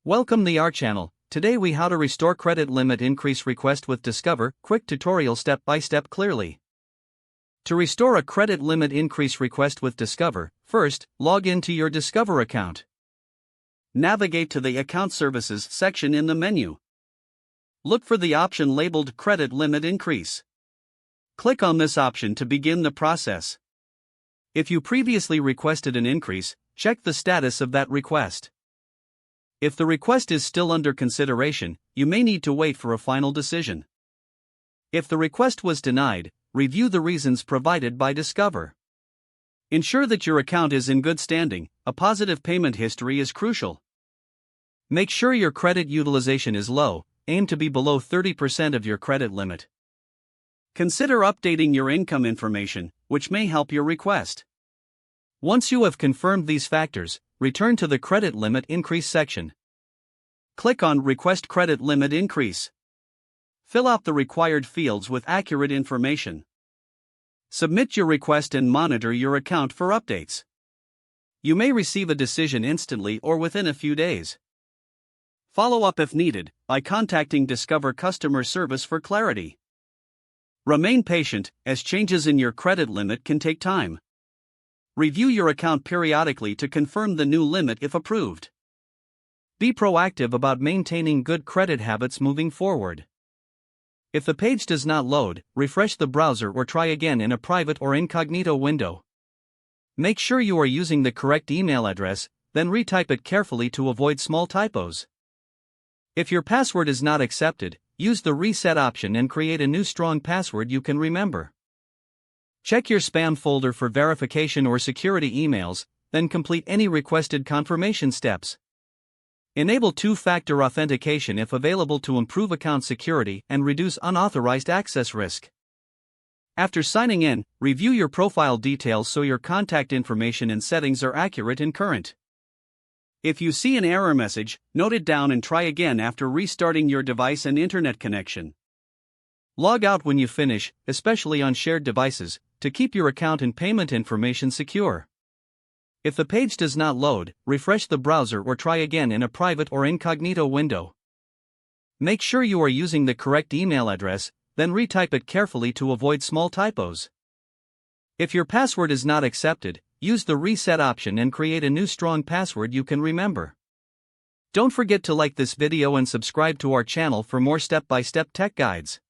Welcome to our channel. Today we how to restore credit limit increase request with Discover, quick tutorial step by step clearly. To restore a credit limit increase request with Discover, first, log into your Discover account. Navigate to the Account Services section in the menu. Look for the option labeled Credit Limit Increase. Click on this option to begin the process. If you previously requested an increase, check the status of that request. If the request is still under consideration, you may need to wait for a final decision. If the request was denied, review the reasons provided by Discover. Ensure that your account is in good standing. A positive payment history is crucial. Make sure your credit utilization is low, aim to be below 30% of your credit limit. Consider updating your income information, which may help your request. Once you have confirmed these factors, return to the Credit Limit Increase section. Click on Request Credit Limit Increase. Fill out the required fields with accurate information. Submit your request and monitor your account for updates. You may receive a decision instantly or within a few days. Follow up if needed by contacting Discover customer service for clarity. Remain patient, as changes in your credit limit can take time. Review your account periodically to confirm the new limit if approved. Be proactive about maintaining good credit habits moving forward. If the page does not load, refresh the browser or try again in a private or incognito window. Make sure you are using the correct email address, then retype it carefully to avoid small typos. If your password is not accepted, use the reset option and create a new strong password you can remember. Check your spam folder for verification or security emails, then complete any requested confirmation steps. Enable two-factor authentication if available to improve account security and reduce unauthorized access risk. After signing in, review your profile details so your contact information and settings are accurate and current. If you see an error message, note it down and try again after restarting your device and internet connection. Log out when you finish, especially on shared devices, to keep your account and payment information secure. If the page does not load, refresh the browser or try again in a private or incognito window. Make sure you are using the correct email address, then retype it carefully to avoid small typos. If your password is not accepted, use the reset option and create a new strong password you can remember. Don't forget to like this video and subscribe to our channel for more step-by-step tech guides.